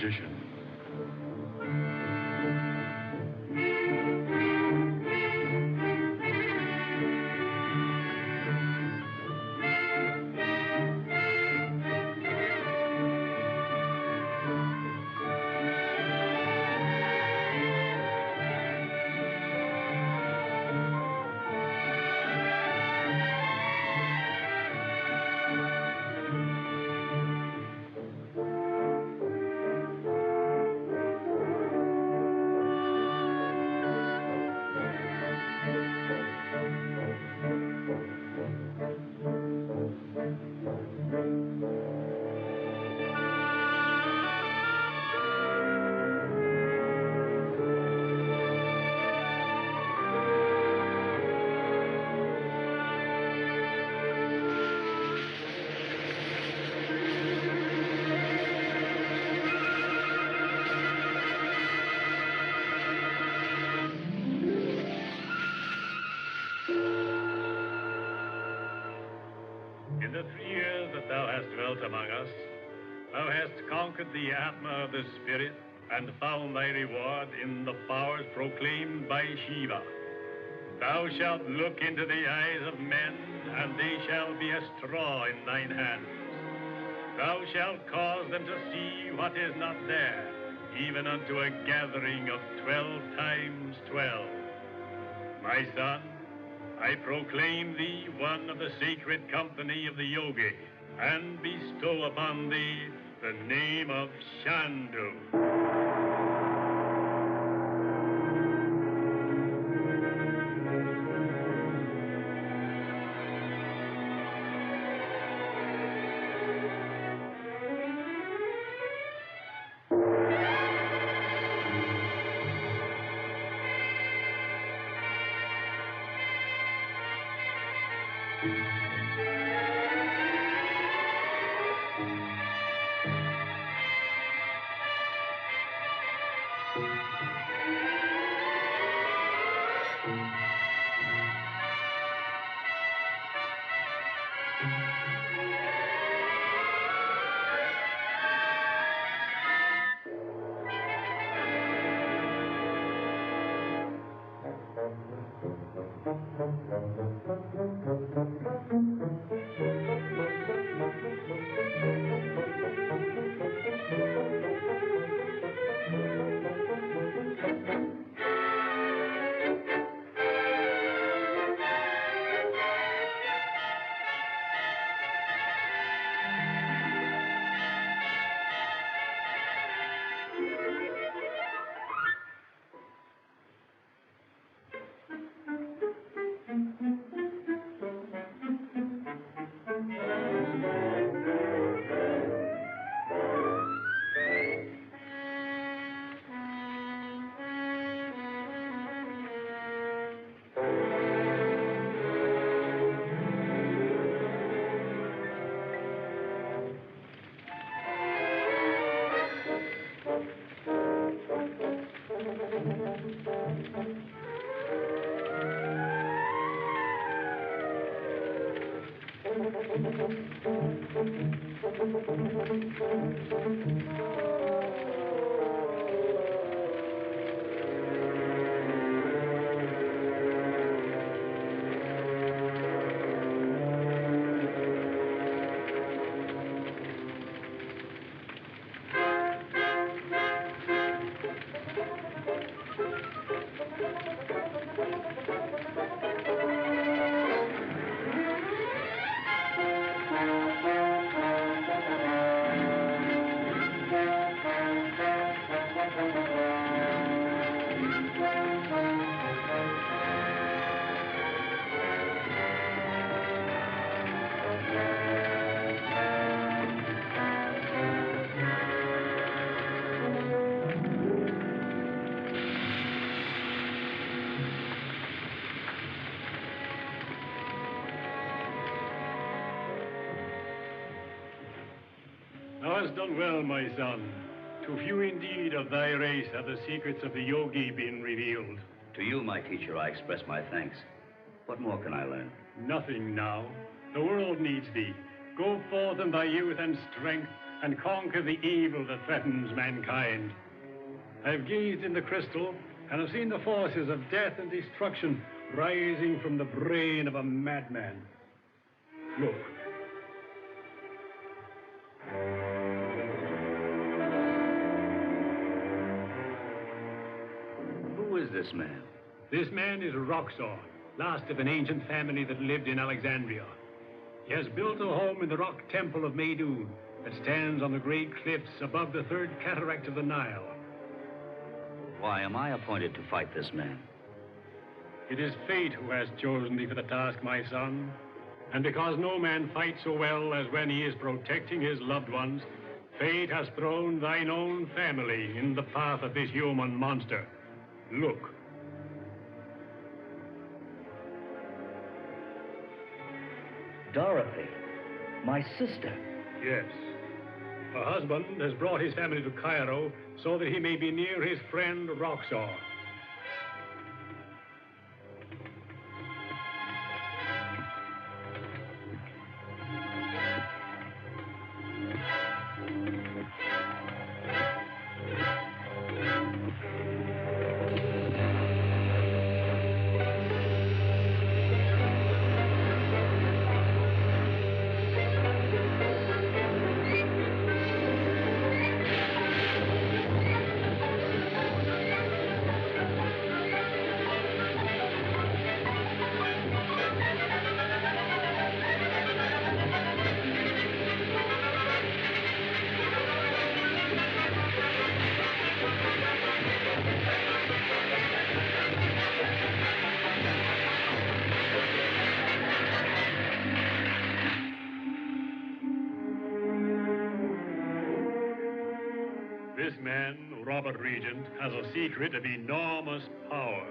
magician. In the 3 years that thou hast dwelt among us, thou hast conquered the Atma of the Spirit and found thy reward in the powers proclaimed by Shiva. Thou shalt look into the eyes of men, and they shall be a straw in thine hands. Thou shalt cause them to see what is not there, even unto a gathering of 12 times 12. My son, I proclaim thee one of the sacred company of the yogi, and bestow upon thee the name of Chandu. Thou hast done well, my son. To few indeed of thy race have the secrets of the yogi been revealed. To you, my teacher, I express my thanks. What more can I learn? Nothing now. The world needs thee. Go forth in thy youth and strength, and conquer the evil that threatens mankind. I've gazed in the crystal and have seen the forces of death and destruction rising from the brain of a madman. Look. Who is this man? This man is Roxor, last of an ancient family that lived in Alexandria. He has built a home in the rock temple of Maydoun that stands on the great cliffs above the third cataract of the Nile. Why am I appointed to fight this man? It is fate who has chosen thee for the task, my son. And because no man fights so well as when he is protecting his loved ones, fate has thrown thine own family in the path of this human monster. Look. Dorothy, my sister. Yes. Her husband has brought his family to Cairo so that he may be near his friend Roxor. This man, Robert Regent, has a secret of enormous power.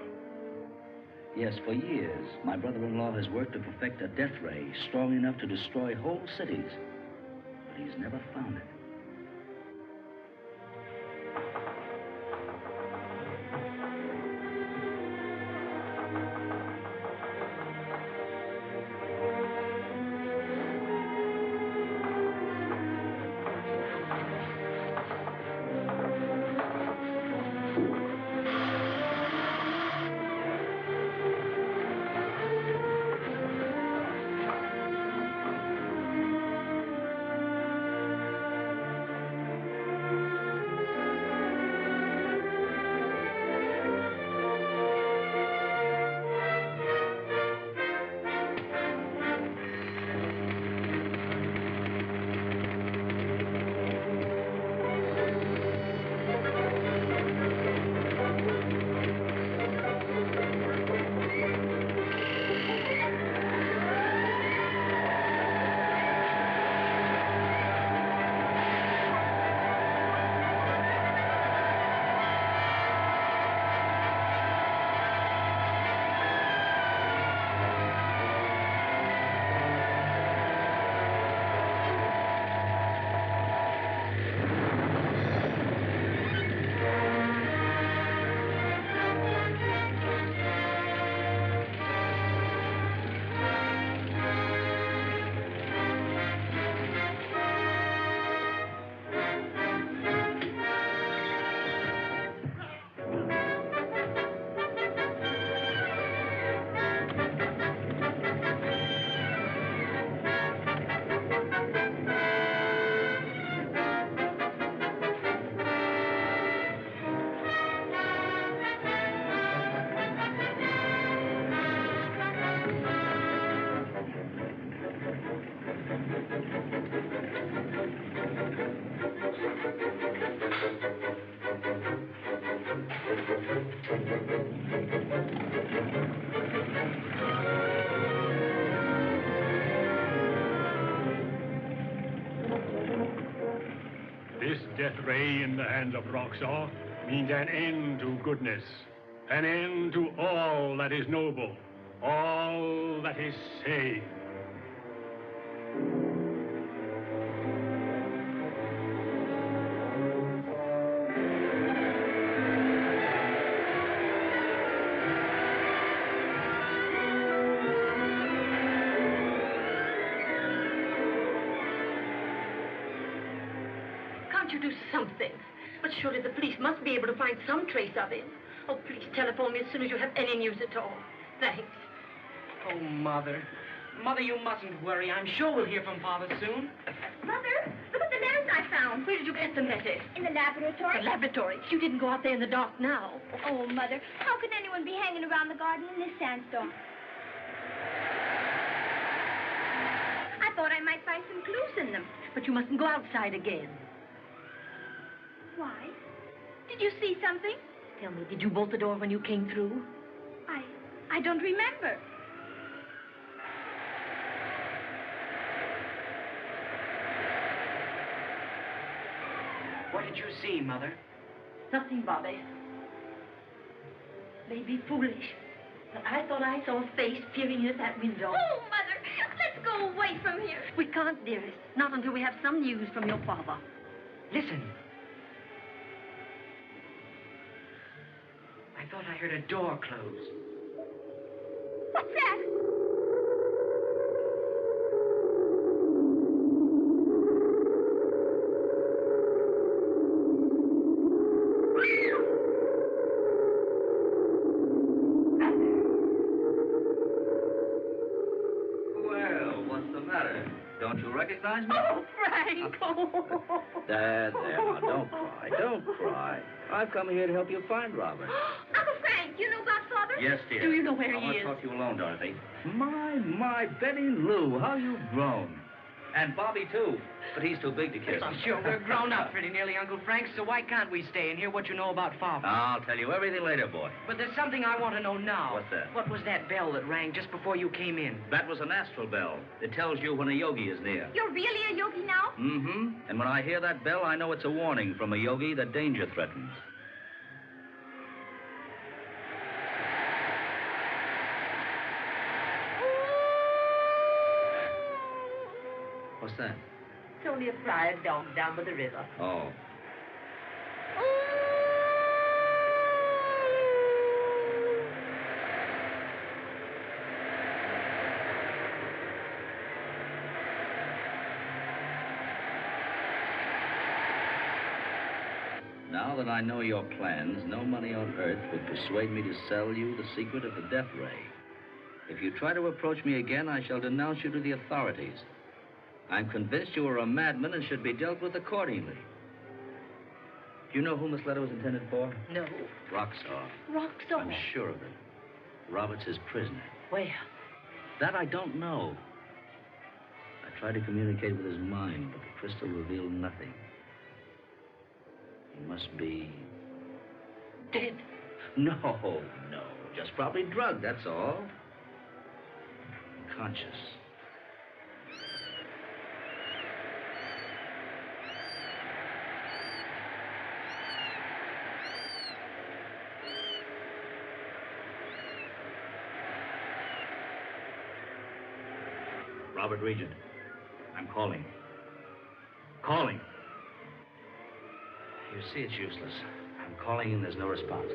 Yes, for years, my brother-in-law has worked to perfect a death ray strong enough to destroy whole cities. But he's never found it. This death ray in the hands of Roxor means an end to goodness, an end to all that is noble, all that is sane. do something. But surely the police must be able to find some trace of him. Oh, please telephone me as soon as you have any news at all. Thanks. Oh, Mother. Mother, you mustn't worry. I'm sure we'll hear from Father soon. Mother, look at the letters I found. Where did you get them, Letty? In the laboratory. The laboratory. You didn't go out there in the dark now. Oh, Mother, how could anyone be hanging around the garden in this sandstorm? I thought I might find some clues in them. But you mustn't go outside again. Why? Did you see something? Tell me, did you bolt the door when you came through? I don't remember. What did you see, Mother? Nothing, Bobby. Maybe foolish. But I thought I saw a face peering in at that window. Oh, Mother, let's go away from here. We can't, dearest. Not until we have some news from your father. Listen. I thought I heard a door close. What's that? Don't you recognize me? Oh, Frank! Oh. There, now, don't cry, don't cry. I've come here to help you find Robert. Uncle Frank, you know about Father? Yes, dear. Do you know where I he want is? to talk to you alone, Dorothy. My, Betty Lou, how you've grown. And Bobby, too. But he's too big to kiss. I'm sure we're grown up pretty nearly, Uncle Frank, so why can't we stay and hear what you know about Father? I'll tell you everything later, boy. But there's something I want to know now. What's that? What was that bell that rang just before you came in? That was an astral bell. It tells you when a yogi is near. You're really a yogi now? Mm-hmm. And when I hear that bell, I know it's a warning from a yogi that danger threatens. What's that? It's only a friar dog down by the river. Oh. Now that I know your plans, no money on earth would persuade me to sell you the secret of the death ray. If you try to approach me again, I shall denounce you to the authorities. I'm convinced you are a madman and should be dealt with accordingly. Do you know whom this letter was intended for? No. Roxor. Roxor? I'm sure of it. Robert's his prisoner. Where? That I don't know. I tried to communicate with his mind, but the crystal revealed nothing. He must be... Dead? No. Just probably drugged, that's all. Conscious. Robert Regent, I'm calling. Calling. You see, it's useless. I'm calling and there's no response.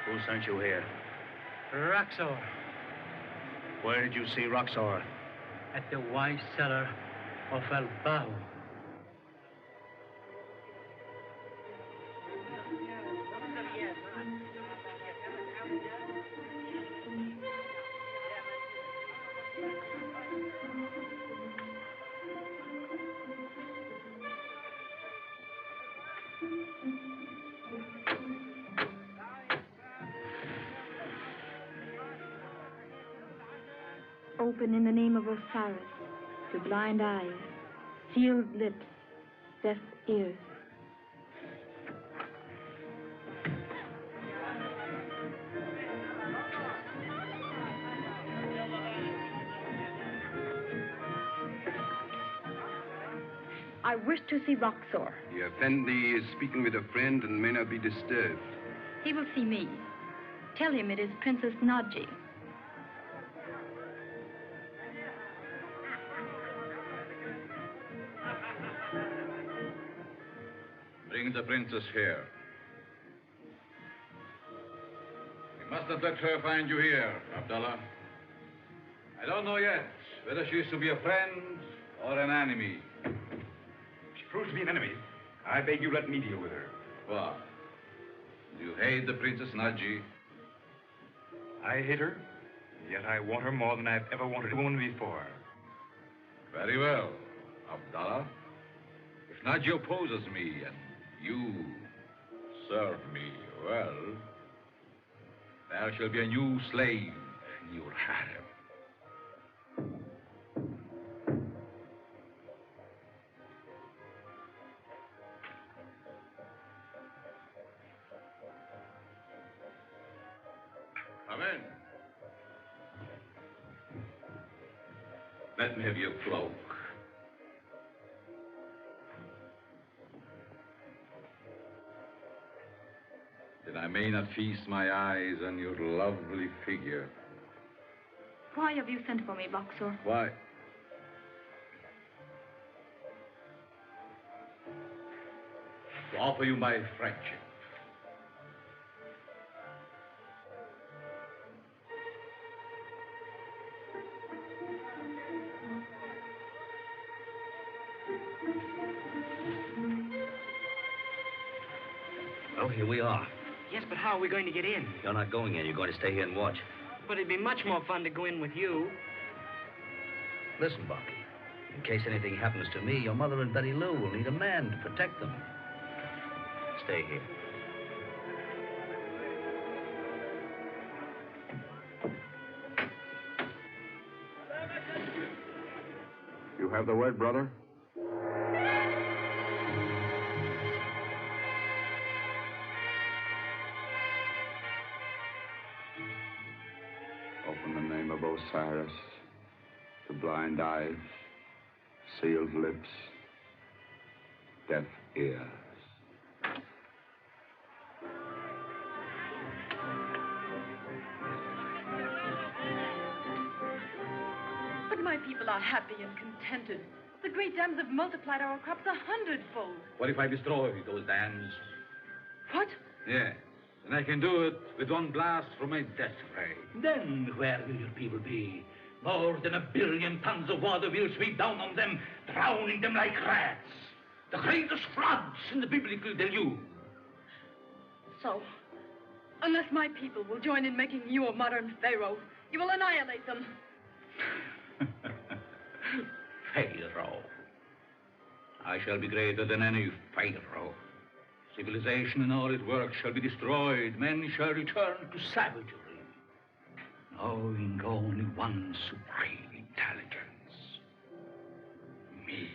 Who sent you here? Roxor, Where did you see Roxor? at the wine cellar of El Bajo. open in the name of Osiris, to blind eyes, sealed lips, deaf ears. I wish to see Roxor. The Effendi is speaking with a friend and may not be disturbed. He will see me. Tell him it is Princess Nadji. Bring the princess here. We must not let her find you here, Abdallah. I don't know yet whether she is to be a friend or an enemy. If she proves to be an enemy, I beg you let me deal with her. What? Do you hate the Princess Nadji? I hate her, yet I want her more than I've ever wanted a woman before. Very well, Abdallah. If Nadji opposes me and you serve me well, there shall be a new slave in your harem. Come in. Let me have your cloak. That I may not feast my eyes on your lovely figure. Why have you sent for me, Roxor? Why? To offer you my friendship. Oh, here we are. Yes, but how are we going to get in? You're not going in. You're going to stay here and watch. But it'd be much more fun to go in with you. Listen, Bucky. In case anything happens to me, your mother and Betty Lou will need a man to protect them. Stay here. You have the word, brother? Open the name of Osiris, to blind eyes, sealed lips, deaf ears. But my people are happy and contented. The great dams have multiplied our crops 100-fold. What if I destroy those dams? What? Yes. And I can do it with one blast from my death ray. Then where will your people be? More than 1 billion tons of water will sweep down on them, drowning them like rats. The greatest floods in the biblical deluge. So, unless my people will join in making you a modern pharaoh, you will annihilate them. Pharaoh. I shall be greater than any pharaoh. Civilization and all its works shall be destroyed. Men shall return to savagery, knowing only one supreme intelligence. Me.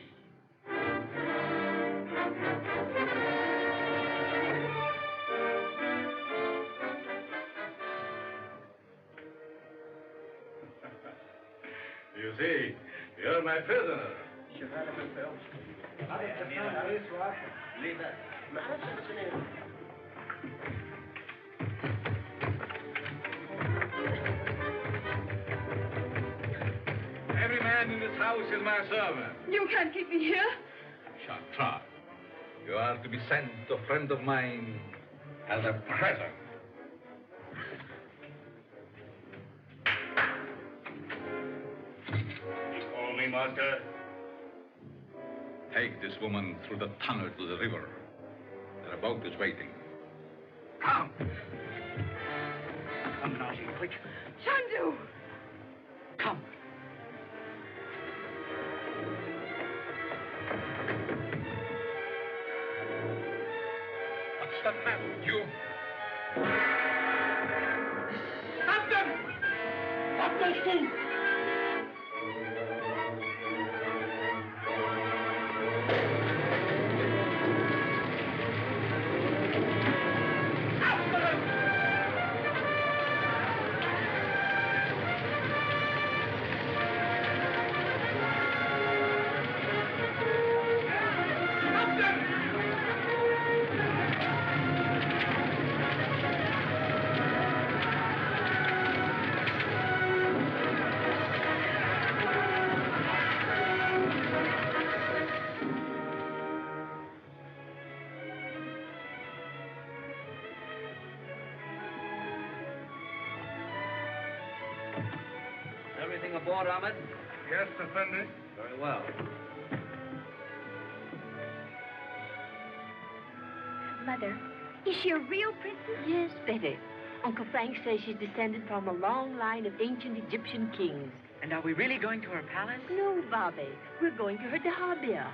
You see, you're my prisoner. Every man in this house is my servant. You can't keep me here. Shall try. You are to be sent to a friend of mine as a present. Call me, master. Take this woman through the tunnel to the river. Their boat is waiting. Come. Come, Nazi, quick. Chandu! Come. What's the matter with you? Stop them! Stop those fools! aboard, Ahmed? Yes, Effendi. Very well. Mother, is she a real princess? Yes, Betty. Uncle Frank says she's descended from a long line of ancient Egyptian kings. And are we really going to her palace? No, Bobby. We're going to her dahabeah.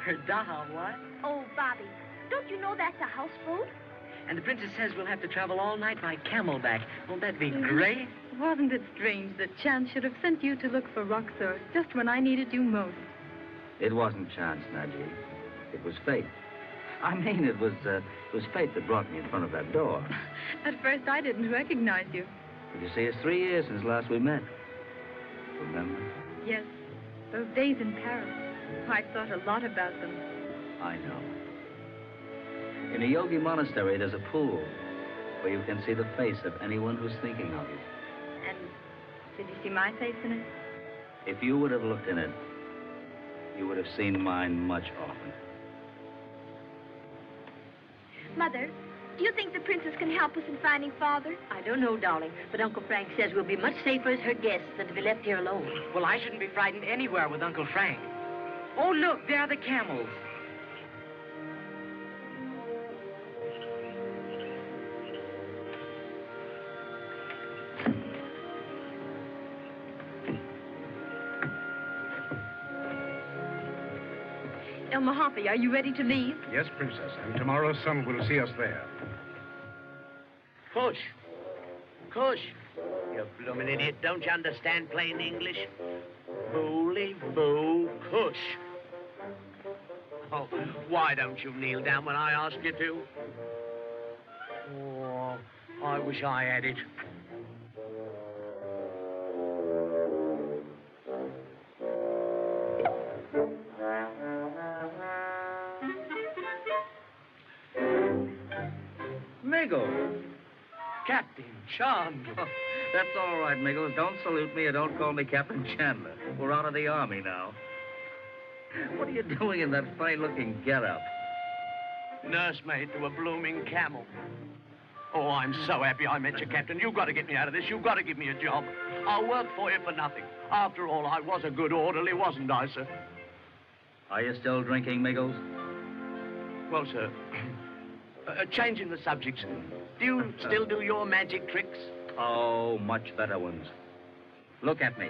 Her daha what? Oh, Bobby, don't you know that's a houseboat? And the princess says we'll have to travel all night by camelback. Won't that be great? Wasn't it strange that chance should have sent you to look for Roxor just when I needed you most? It wasn't chance, Najee. It was fate. I mean, it was fate that brought me in front of that door. At first, I didn't recognize you. But you see, it's 3 years since last we met. Remember? Yes, those days in Paris. I've thought a lot about them. I know. In a yogi monastery, there's a pool where you can see the face of anyone who's thinking of you. And did you see my face in it? If you would have looked in it, you would have seen mine much often. Mother, do you think the princess can help us in finding Father? I don't know, darling, but Uncle Frank says we'll be much safer as her guests than to be left here alone. Well, I shouldn't be frightened anywhere with Uncle Frank. Oh, look, there are the camels. El Mahafi, are you ready to leave? Yes, Princess, and tomorrow's sun will see us there. Kush. Kush. You bloomin' idiot. Don't you understand plain English? Booly boo Kush. Oh, why don't you kneel down when I ask you to? Oh, I wish I had it. Miggles. Captain Chandu. That's all right, Miggles. Don't salute me or don't call me Captain Chandler. We're out of the army now. What are you doing in that fine-looking getup? Nursemaid to a blooming camel. Oh, I'm so happy I met you, Captain. You've got to get me out of this. You've got to give me a job. I'll work for you for nothing. After all, I was a good orderly, wasn't I, sir? Are you still drinking, Miggles? Well, sir, changing the subject, sir. Do you still do your magic tricks? Oh, much better ones. Look at me.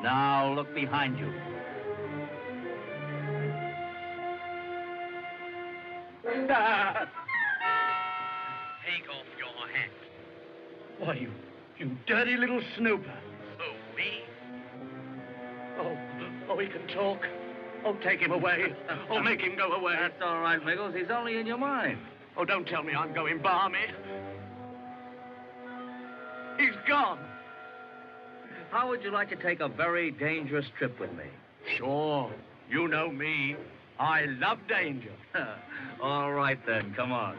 Now look behind you. Take off your hat. Why, you dirty little snooper. Oh, me? Oh, he can talk. Oh, take him away. Oh, make him go away. That's all right, Miggles. He's only in your mind. Oh, don't tell me I'm going balmy. He's gone. How would you like to take a very dangerous trip with me? Sure. You know me. I love danger. All right, then. Come on.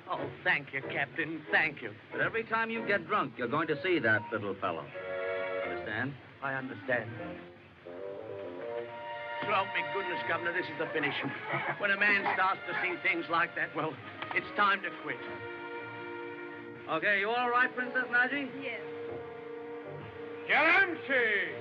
Oh, thank you, Captain. Thank you. But every time you get drunk, you're going to see that little fellow. Understand? I understand. So help me goodness, Governor, this is the finish. When a man starts to see things like that, well, it's time to quit. Okay, you all right, Princess Najee? Yes. Galamsey!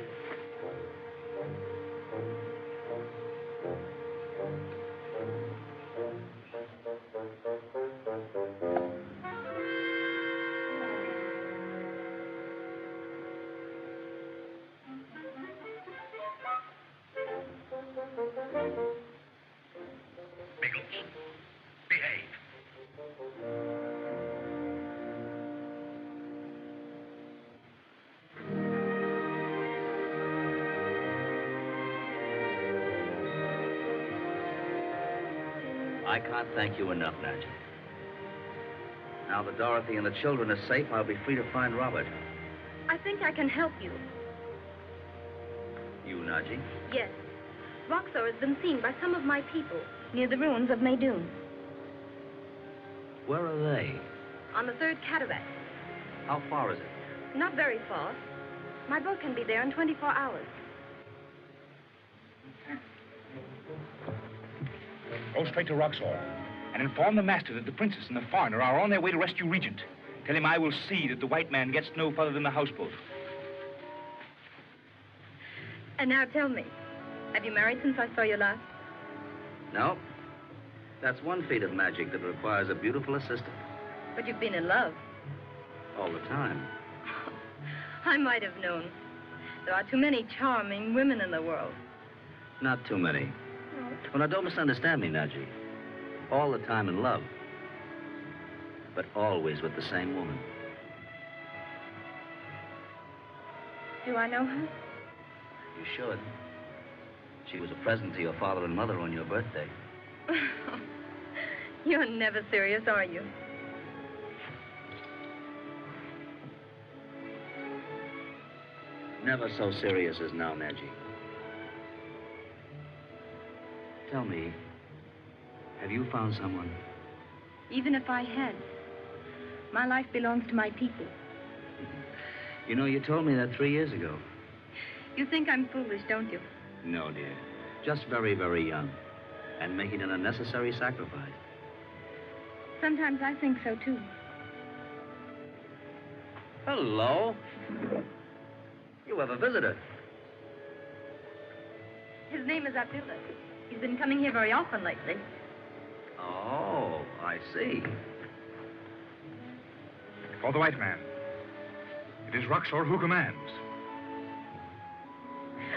Miggles, behave. I can't thank you enough, Najee. Now that Dorothy and the children are safe, I'll be free to find Robert. I think I can help you. You, Najee? Yes. Roxor has been seen by some of my people near the ruins of Maydoun. Where are they? On the third cataract. How far is it? Not very far. My boat can be there in 24 hours. Go straight to Roxor. and inform the master that the princess and the foreigner are on their way to rescue Regent. Tell him I will see that the white man gets no further than the houseboat. And now tell me, have you married since I saw you last? No. That's one feat of magic that requires a beautiful assistant. But you've been in love. All the time. I might have known. There are too many charming women in the world. Not too many. Well, now, don't misunderstand me, Naji. All the time in love. But always with the same woman. Do I know her? You should. She was a present to your father and mother on your birthday. You're never serious, are you? Never so serious as now, Naji. Tell me, have you found someone? Even if I had, my life belongs to my people. You know, you told me that 3 years ago. You think I'm foolish, don't you? No, dear. Just very, very young. And making an unnecessary sacrifice. Sometimes I think so, too. Hello. You have a visitor. His name is Abdullah. He's been coming here very often lately. Oh, I see. For the white man. It is Roxor who commands.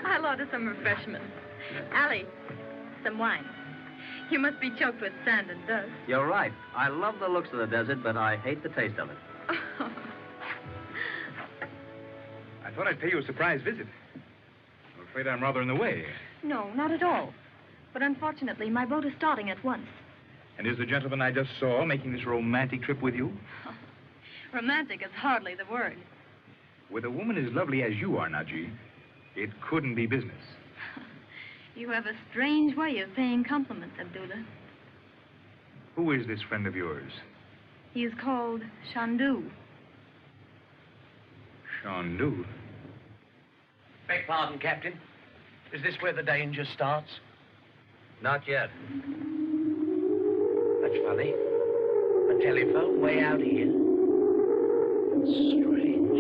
I'll order some refreshments. Ali, some wine. You must be choked with sand and dust. You're right. I love the looks of the desert, but I hate the taste of it. I thought I'd pay you a surprise visit. I'm afraid I'm rather in the way. No, not at all. But unfortunately, my boat is starting at once. And is the gentleman I just saw making this romantic trip with you? Romantic is hardly the word. With a woman as lovely as you are, Naji, it couldn't be business. You have a strange way of paying compliments, Abdullah. Who is this friend of yours? He is called Chandu. Chandu? Beg pardon, Captain. Is this where the danger starts? Not yet. That's funny. A telephone way out here. Strange.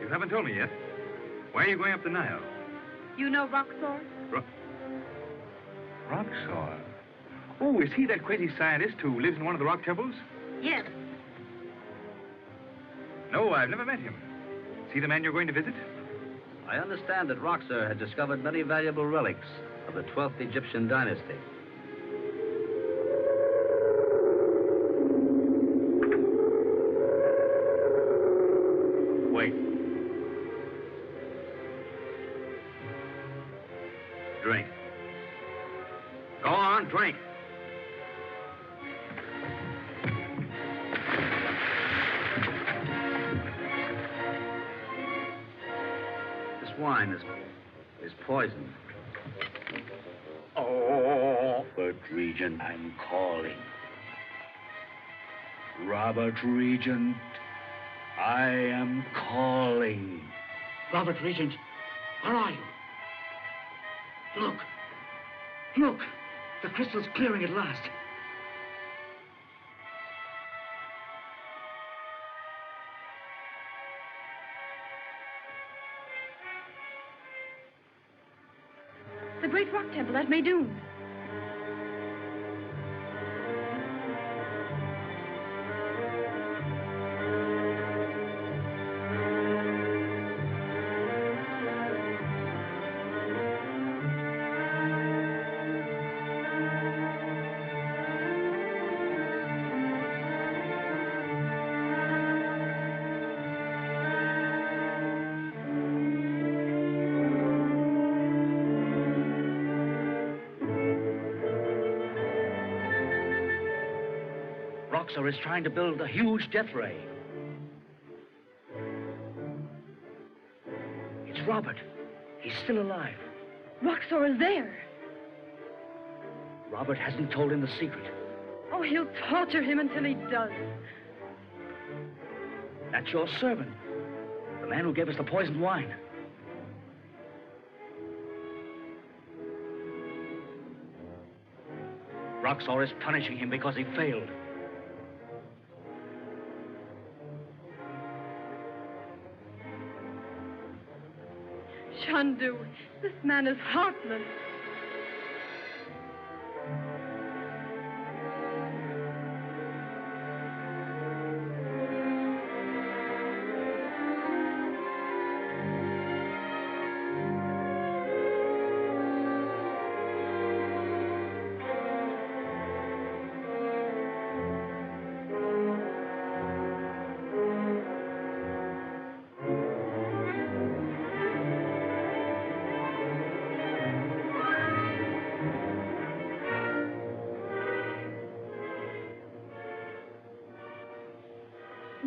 You haven't told me yet. Why are you going up the Nile? You know Roxor? Roxor? Oh, is he that crazy scientist who lives in one of the rock temples? Yes. No, I've never met him. Is he the man you're going to visit? I understand that Roxor had discovered many valuable relics of the 12th Egyptian dynasty. Wait. Drink. Go on, drink. This wine is poison. Oh, Robert Regent, I'm calling. Robert Regent, I am calling. Robert Regent, where are you? Look. Look. The crystal's clearing at last. The great rock temple at Maydoun. Roxor is trying to build a huge death ray. It's Robert. He's still alive. Roxor is there. Robert hasn't told him the secret. Oh, he'll torture him until he does. That's your servant. The man who gave us the poisoned wine. Roxor is punishing him because he failed. Chandu, this man is heartless.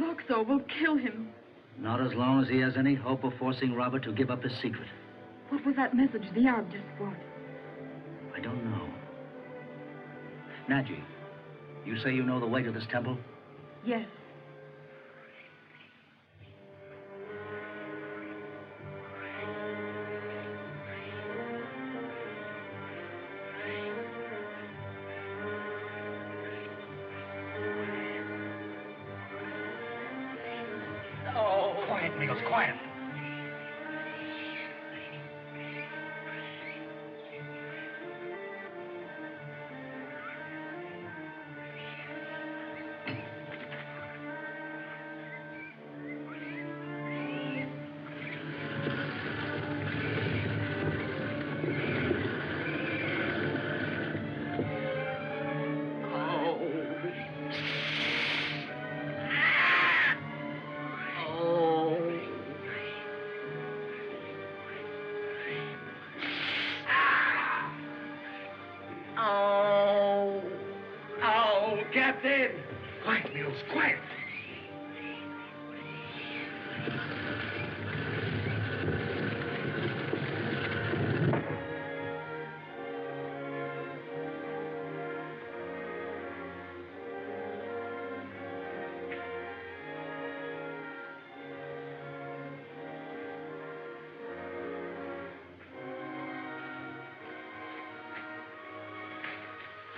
Roxor will kill him. Not as long as he has any hope of forcing Robert to give up his secret. What was that message the Arab just brought? I don't know. Naji, you say you know the way to this temple? Yes. Quiet, Migos, quiet. Captain! Quiet, Mills, quiet.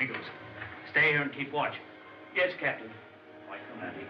Migos, stay here and keep watch. Yes, Captain. Right, come on, Eagle.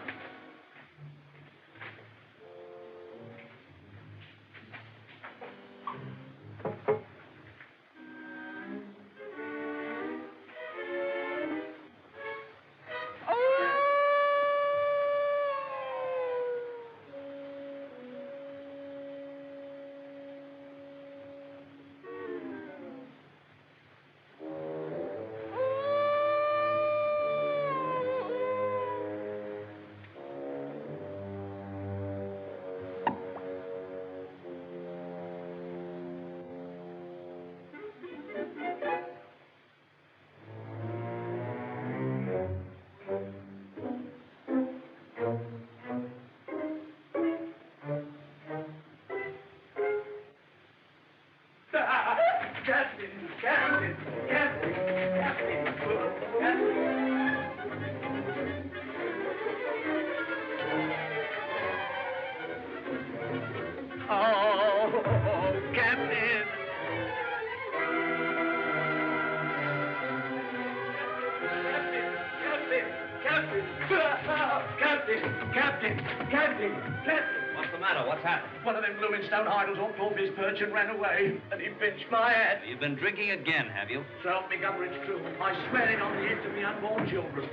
Captain! What's the matter? What's happened? One of them blooming stone idols hopped off his perch and ran away, and he pinched my head. You've been drinking again, have you? So help me, Governor, it's true. I swear it on the heads of me unborn children.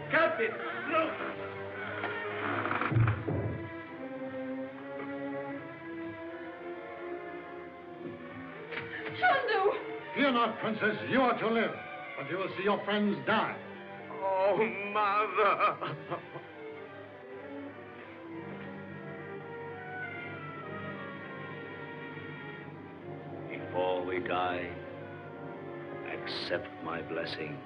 Captain, look! Chandu! Fear not, Princess. You are to live, but you will see your friends die. Oh, Mother! Before we die, accept my blessing.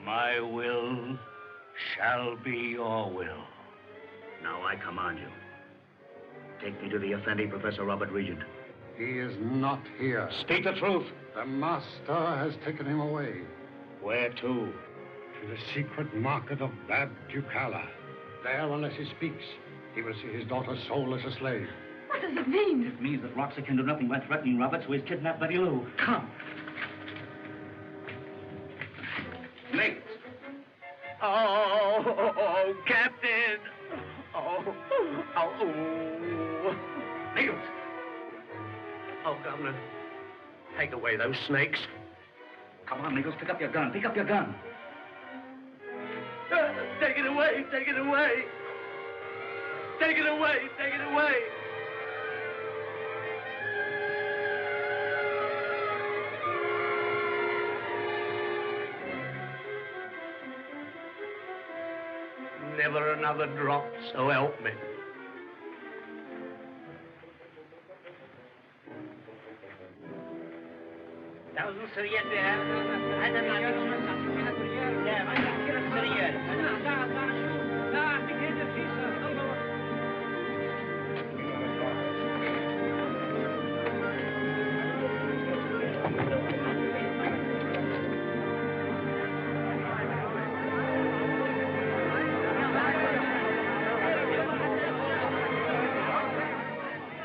My will shall be your will. Now I command you. Take me to the Effendi, Professor Robert Regent. He is not here. Speak the truth. The master has taken him away. Where to? To the secret market of Bab Ducala. There, unless he speaks, he will see his daughter sold as a slave. What does it mean? It means that Roxy can do nothing by threatening Roberts, who has kidnapped Betty Lou. Come. Make it. Oh, Captain. Oh. Nichols. Oh, Governor. Take away those snakes. Come on, Nichols, pick up your gun. Pick up your gun. Take it away. Take it away. Take it away. Take it away. Never another drop, so help me.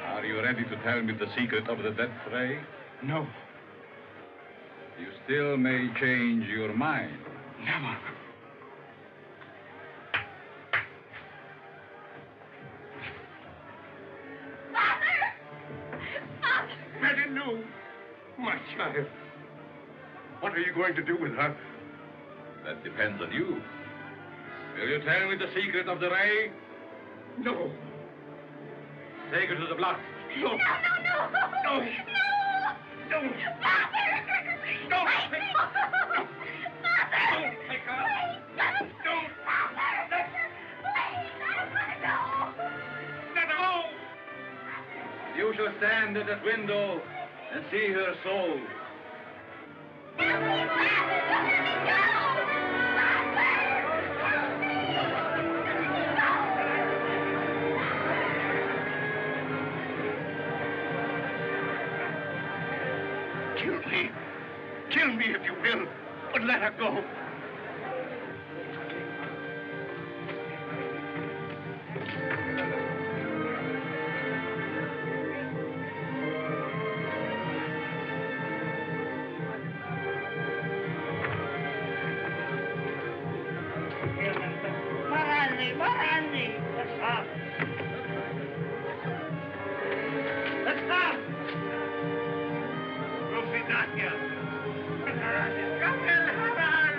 Are you ready to tell me the secret of the death ray? No. You still may change your mind. Never. Betty Lou, my child. What are you going to do with her? That depends on you. Will you tell me the secret of the ray? No. Take her to the block. No. No. Don't. Father! Don't. Father! Don't take her. Please, Don't. Father! Please, I don't want to go. Let her go. You shall stand at that window and see her soul. Kill me if you will, but let her go. Marani! Let's stop! Let's stop! Rufidania! Come here, Haran!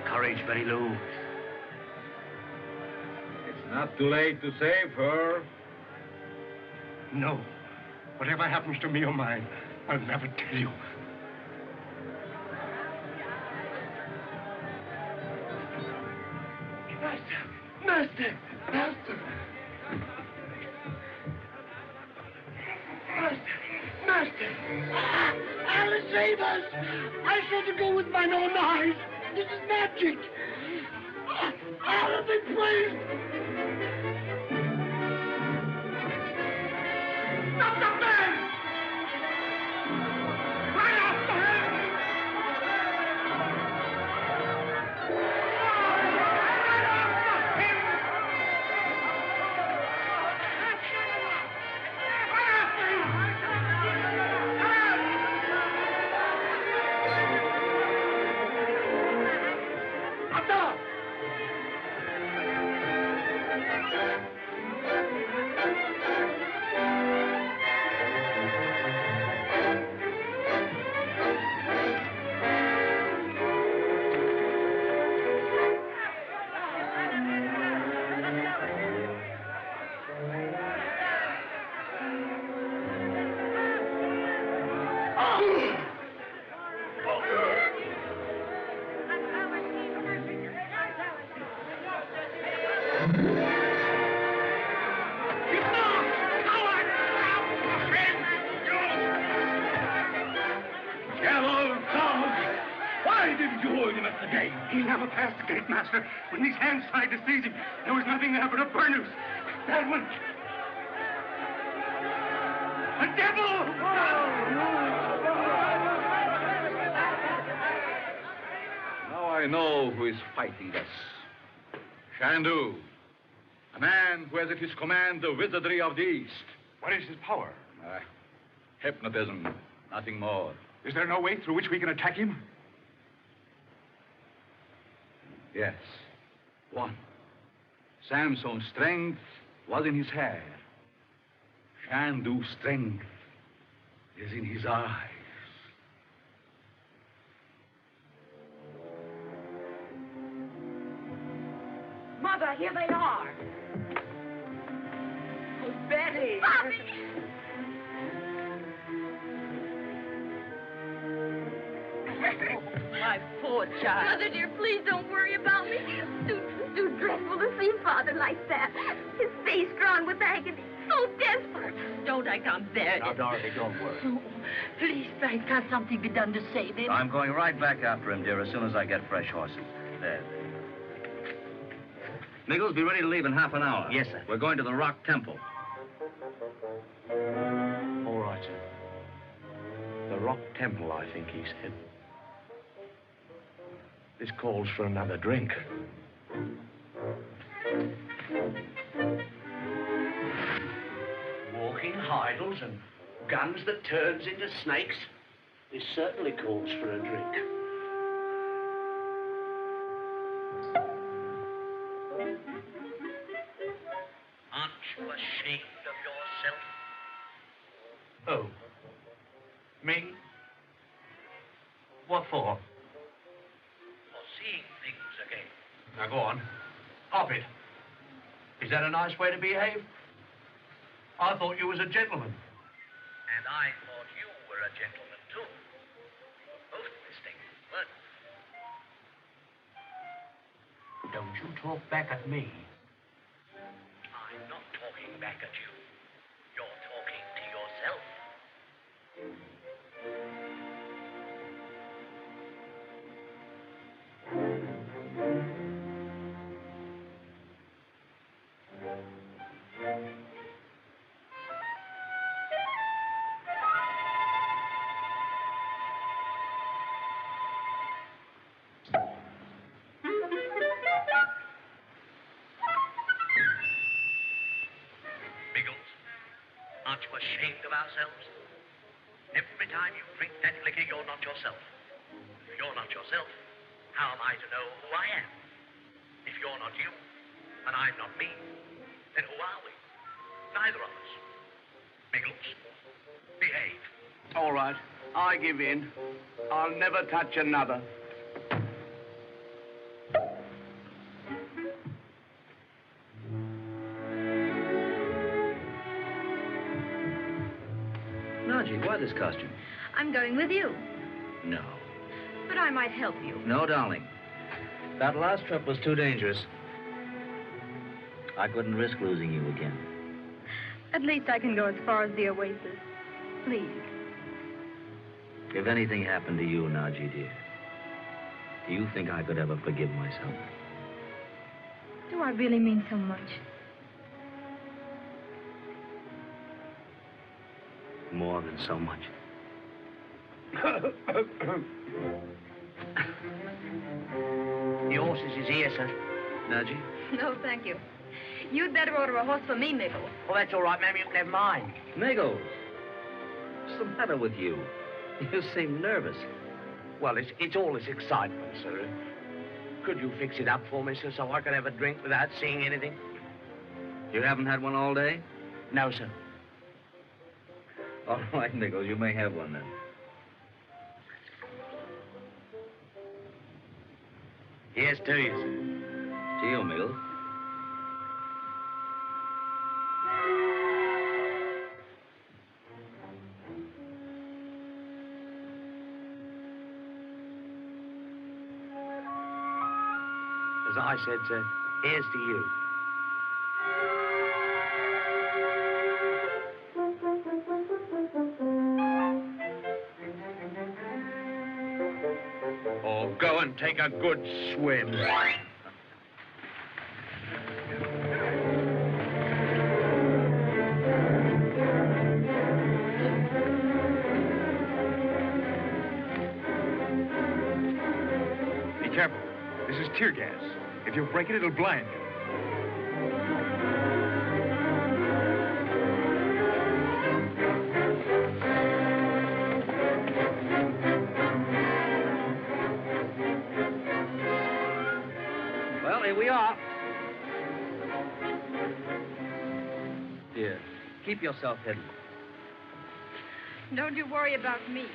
Courage very low. It's not too late to save her. No. Whatever happens to me or mine, I'll never tell you. Master! Master! Master! Alice, save us! I saw to go with mine own eyes. This is magic. Alice, be praised! Stop the man! Right after him! He never passed the gate, Master. When these hands tried to seize him, there was nothing there but a burnous. That one. A devil! Now I know who is fighting us. Chandu, a man who has at his command the wizardry of the East. What is his power? Hypnotism, nothing more. Is there no way through which we can attack him? Yes, one. Samson's strength was in his hair. Chandu's strength is in his eyes. Mother, here they are. Oh, Betty. Bobby! My poor child. Mother, dear, please don't worry about me. It's too dreadful to see Father like that. His face drawn with agony. So desperate. Don't act on Betty. Now, Dorothy, don't worry. Oh, please, Frank, can't something be done to save him? I'm going right back after him, dear, as soon as I get fresh horses. There. Nichols, be ready to leave in half an hour. Yes, sir. We're going to the Rock Temple. All right, sir. The Rock Temple, I think he said. This calls for another drink. Walking idols and guns that turns into snakes. This certainly calls for a drink. Aren't you ashamed of yourself? Oh. Me? What for? For seeing things again. Now, go on. Pop it. Is that a nice way to behave? I thought you was a gentleman. And I thought you were a gentleman, too. Both mistaken, weren't you? Don't you talk back at me. I'm not talking back at you. You're talking to yourself. Aren't you ashamed of ourselves? Every time you drink that liquor, you're not yourself. If you're not yourself, how am I to know who I am? If you're not you, and I'm not me, then who are we? Neither of us. Miggles, behave. All right, I give in. I'll never touch another. Naji, why this costume? I'm going with you, No. but I might help you. No, darling. That last trip was too dangerous. I couldn't risk losing you again. At least I can go as far as the oasis. Please. If anything happened to you, Naji, dear, do you think I could ever forgive myself? Do I really mean so much? More than so much. The horses is here, sir. Naji? No, thank you. You'd better order a horse for me, Miggle. Well, that's all right, ma'am. You can have mine. Miggles, what's the matter with you? You seem nervous. Well, it's all this excitement, sir. Could you fix it up for me, sir, so I could have a drink without seeing anything? You haven't had one all day? No, sir. All right, Miggles, you may have one then. Here's to you, sir. To you, Miggles. As I said, sir, here's to you. Or go and take a good swim. Be careful. This is tear gas. If you break it, it'll blind you. Well, here we are. Dear, keep yourself hidden. Don't you worry about me.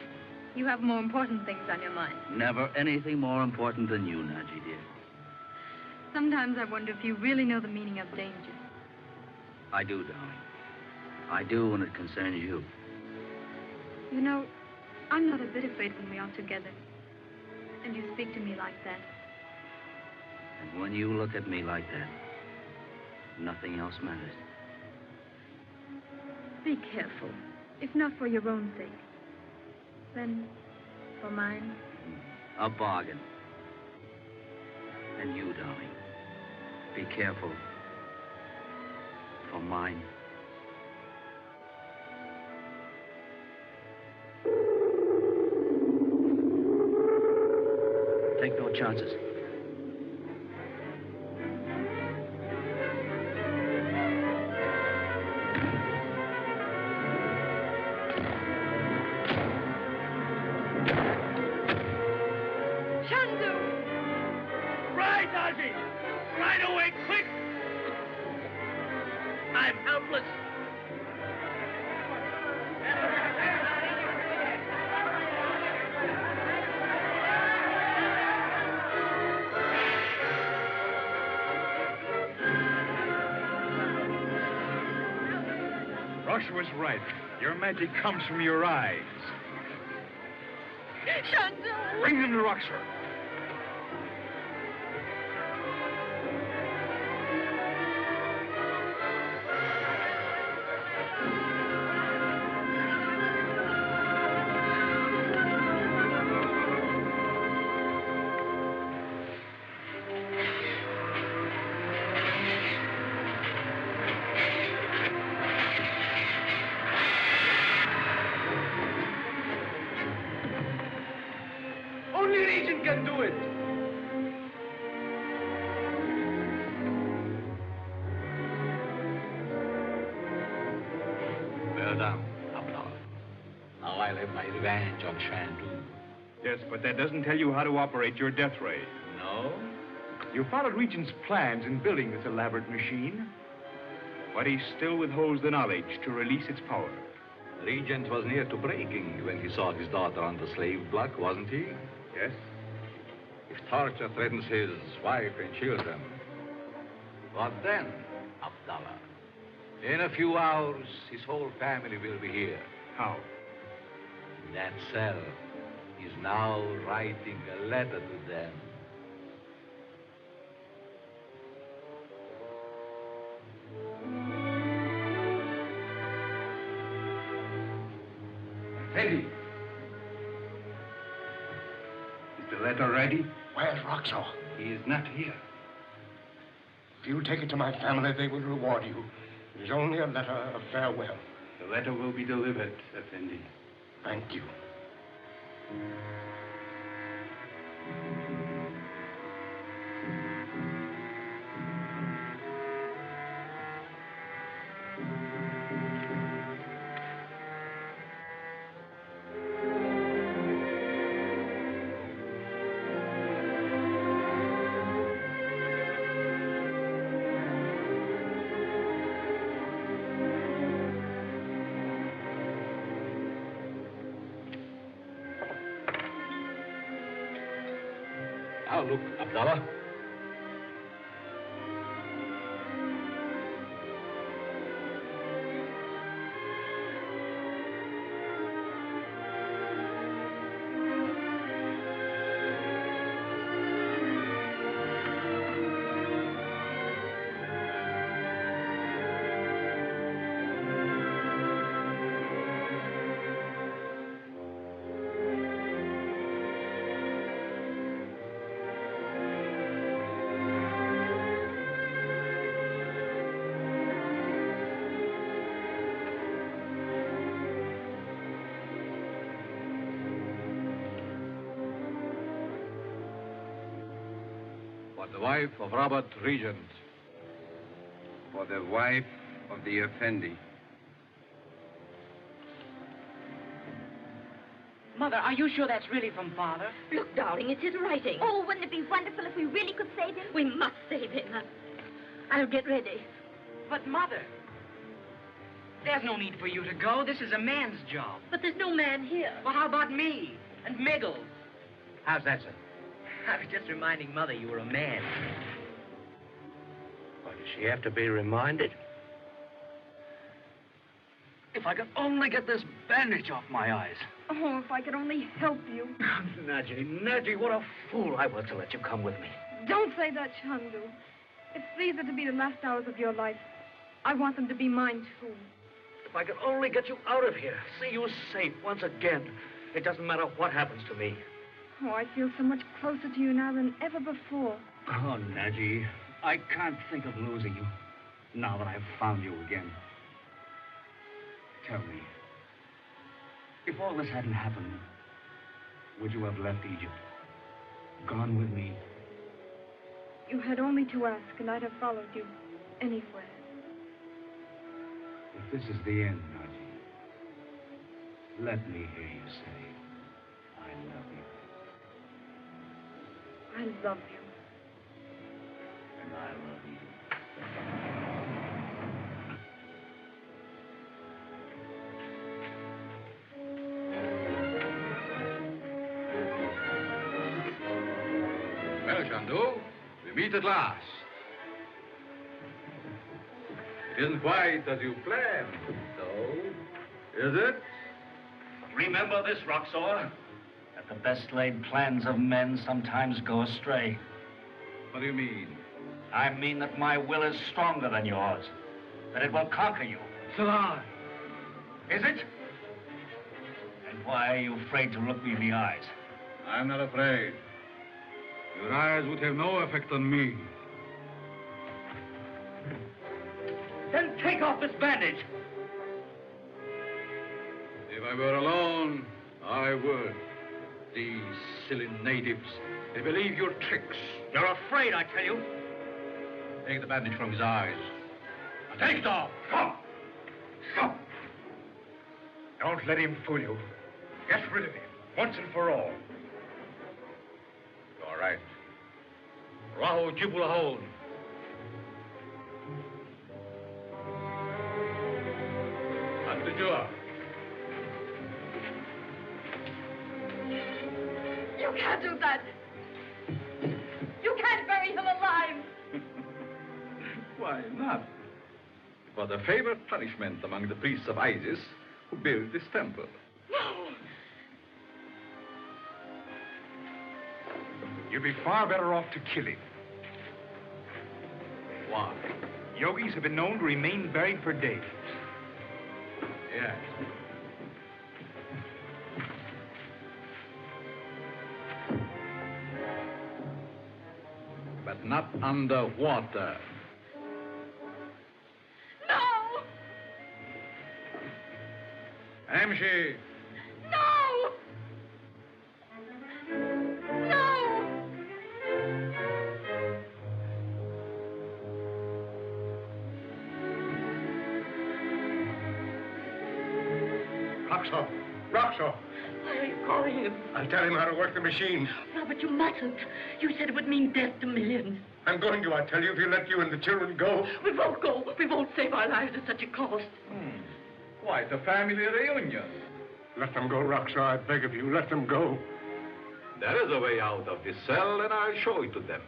You have more important things on your mind. Never anything more important than you, Naji, dear. Sometimes I wonder if you really know the meaning of danger. I do, darling. I do when it concerns you. You know, I'm not a bit afraid when we are together. And you speak to me like that. And when you look at me like that, nothing else matters. Be careful. If not for your own sake, then for mine. A bargain. And you, darling, be careful. For mine. Take no chances. Chandu! Right, Ozzy! Right away, quick! I'm helpless. Roche was right. Your magic comes from your eyes. Chandu! Bring in the Roxor. Only Regent can do it. Well done, Abdallah. Now I'll have my revenge on Chandu. Yes, but that doesn't tell you how to operate your death ray. No? You followed Regent's plans in building this elaborate machine, but he still withholds the knowledge to release its power. Regent was near to breaking when he saw his daughter on the slave block, wasn't he? Yes. If torture threatens his wife and children, what then, Abdallah? In a few hours, his whole family will be here. How? That cell is now writing a letter to them. Eddie. Is the letter ready? Where's Roxor? He is not here. If you take it to my family, they will reward you. It is only a letter of farewell. The letter will be delivered, Effendi. Thank you. Now look, Abdallah. For the wife of Robert Regent. For the wife of the Effendi. Mother, are you sure that's really from Father? Look, darling, it's his writing. Oh, wouldn't it be wonderful if we really could save him? We must save him. I'll get ready. But, Mother, there's no need for you to go. This is a man's job. But there's no man here. Well, how about me and Miggle? How's that, sir? I was just reminding Mother you were a man. Why does she have to be reminded? If I could only get this bandage off my eyes. Oh, if I could only help you. Nadji, what a fool I was to let you come with me. Don't say that, Chandu. If these are to be the last hours of your life, I want them to be mine, too. If I could only get you out of here, see you safe once again. It doesn't matter what happens to me. Oh, I feel so much closer to you now than ever before. Oh, Nadji, I can't think of losing you now that I've found you again. Tell me, if all this hadn't happened, would you have left Egypt? Gone with me? You had only to ask, and I'd have followed you anywhere. If this is the end, Nadji, let me hear you say, I love you. I love you. And I love you. Well, Chandu, we meet at last. It isn't quite as you planned, so, is it? Remember this, Roxor, that the best laid plans of men sometimes go astray. What do you mean? I mean that my will is stronger than yours, that it will conquer you. So I. Is it? And why are you afraid to look me in the eyes? I'm not afraid. Your eyes would have no effect on me. Then take off this bandage. If I were alone, I would. These silly natives, they believe your tricks. You're afraid, I tell you. Take the bandage from his eyes. Now take it off. Come. Come. Don't let him fool you. Get rid of him, once and for all. All right. Raho Jibulahon. At the door. You can't do that. You can't bury him alive. Why not? It was a favorite punishment among the priests of Isis who built this temple. No. You'd be far better off to kill him. Why? Yogis have been known to remain buried for days. Yes. But not underwater. No. Amshi. No. No. Roxo! Roxo! Why are you calling him? I'll tell him how to work the machine. No, but you mustn't. You said it would mean death to millions. I'm going to, I tell you, if you let you and the children go. We won't go. We won't save our lives at such a cost. Quite a family reunion. Let them go, Roxo. I beg of you, let them go. There is a way out of this cell, and I'll show it to them.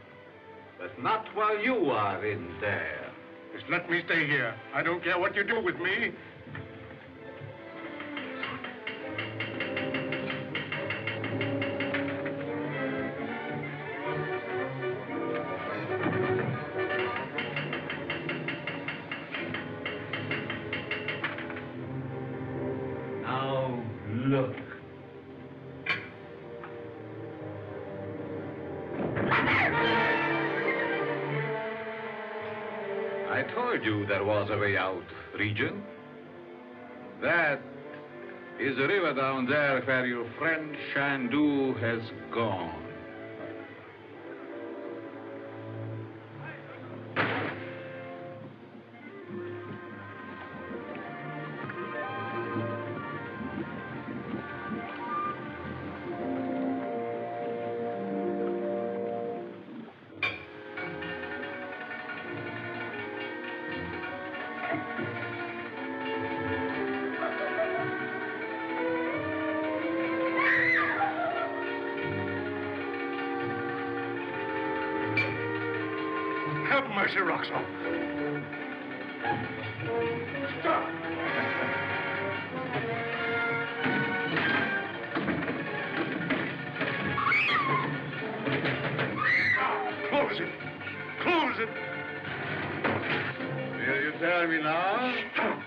But not while you are in there. Just let me stay here. I don't care what you do with me. Now, look. I told you there was a way out, Regent. That is the river down there where your friend Chandu has gone. Have mercy, Roxo. Stop. Close it. Close it. Will you tell me now? Stop.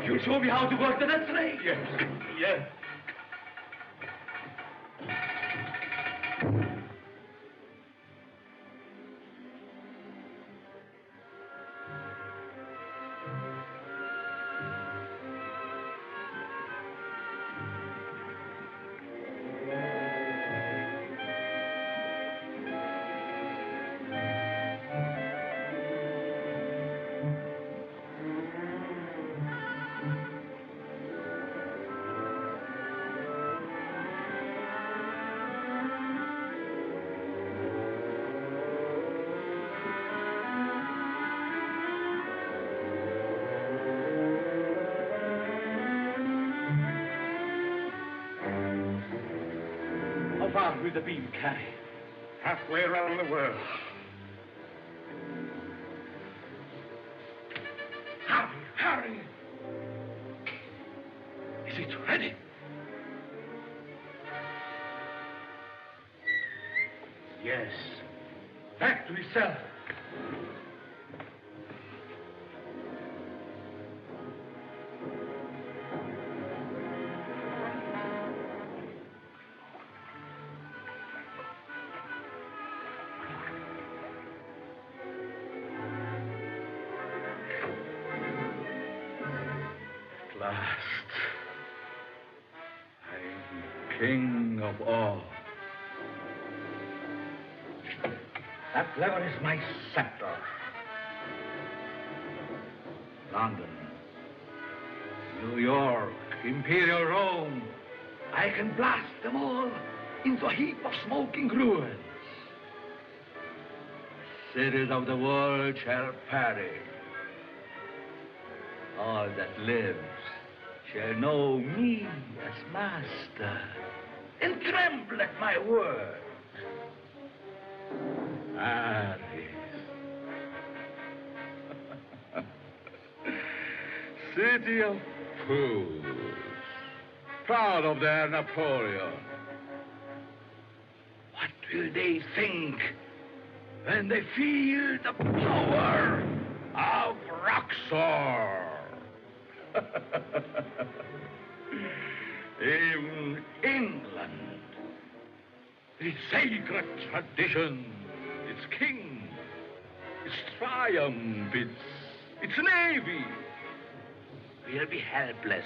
You'll show me how to work the next ray. Yes. Yes. How far will the beam carry? Halfway around the world. Hurry! Is it ready? Yes. Factory cell. At last, I'm king of all. That lever is my scepter. London, New York, Imperial Rome, I can blast them all into a heap of smoking ruins. Cities of the world shall perish. All that lives shall know me as master and tremble at my word. Paris. City of fools, proud of their Napoleon. What will they think when they feel the power of Roxor? In England, its sacred tradition, its king, its triumph, its navy will be helpless.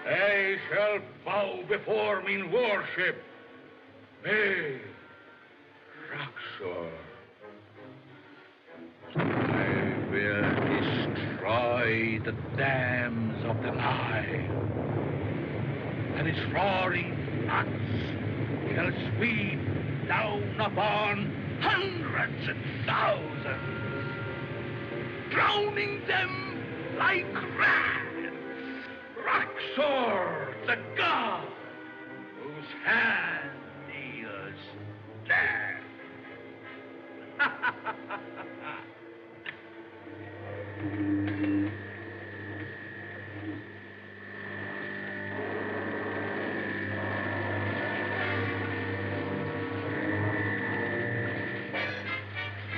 They shall bow before me in worship. Me, Roxor. I will destroy the dams of the Nile, and its roaring floods shall sweep down upon hundreds and thousands, drowning them like rats. Roxor, the god, whose hand deals death.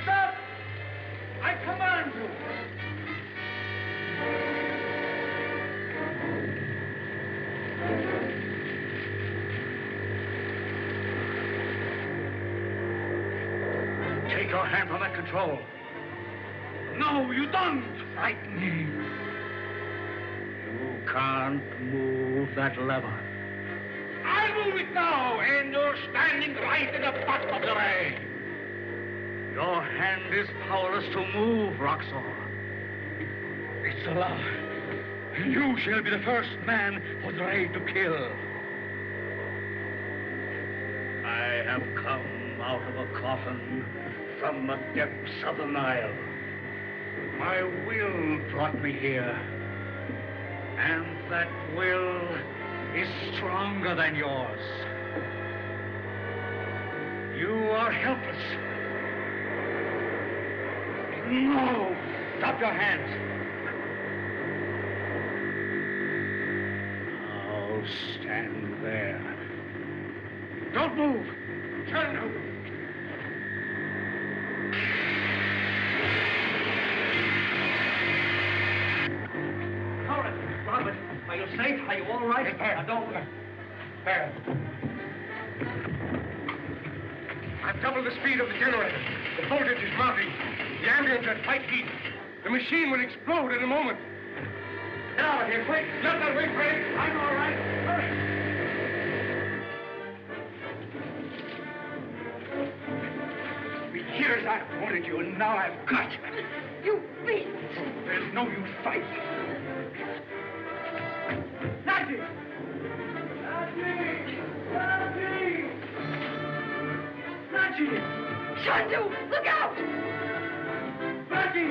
Stop! I command you! Take your hand from that control. No, you don't frighten me. You can't move that lever. I'll move it now, and you're standing right in the butt of the ray. Your hand is powerless to move, Roxor. It's a lie. You shall be the first man for the ray to kill. I have come out of a coffin from the depths of the Nile. My will brought me here. And that will is stronger than yours. You are helpless. No! Stop your hands. Now stand there. Don't move. Chandu. Robert, are you safe? Are you all right? There. Don't... There. I've doubled the speed of the generator. The voltage is mounting. The ambience at tight heat. The machine will explode in a moment. Get out of here, quick! Not that way, Freddy! I'm all right. Hurry! For years I've wanted you, and now I've got you. You beast! There's no use fighting. Naji! Naji! Naji! Naji! Chandu, look out! Naji!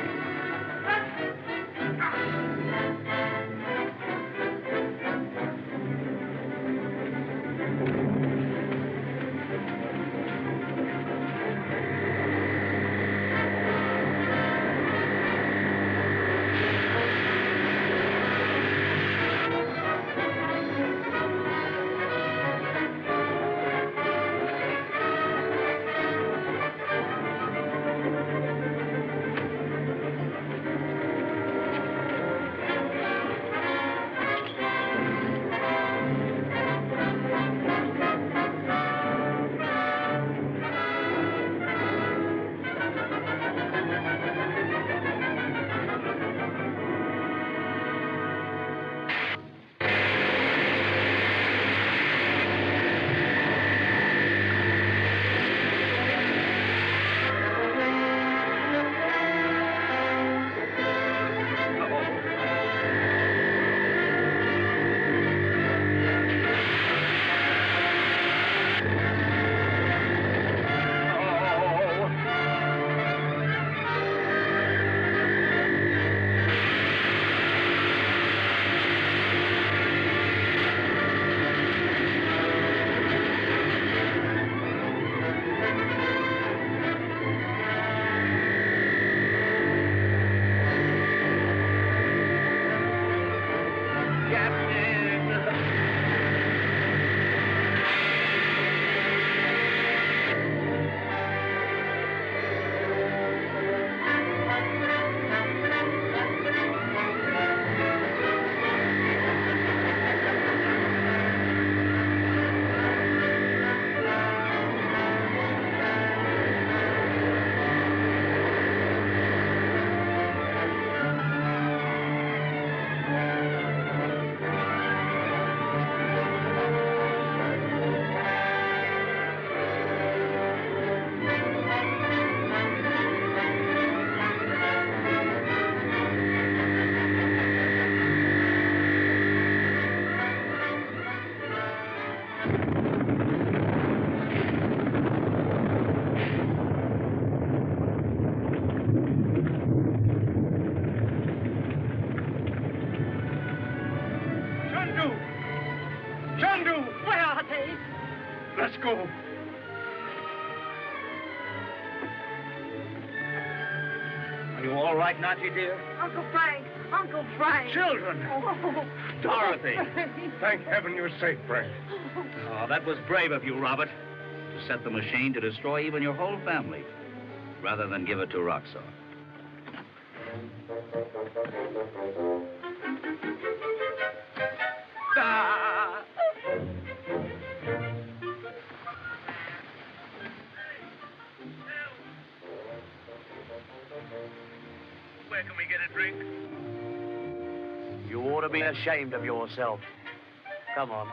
Let's go. Are you all right, Najee, dear? Uncle Frank. Uncle Frank. Children. Oh. Dorothy. Thank heaven you're safe, Brad. Oh, that was brave of you, Robert, to set the machine to destroy even your whole family, rather than give it to Roxor. Where can we get a drink? You ought to be ashamed of yourself. Come on.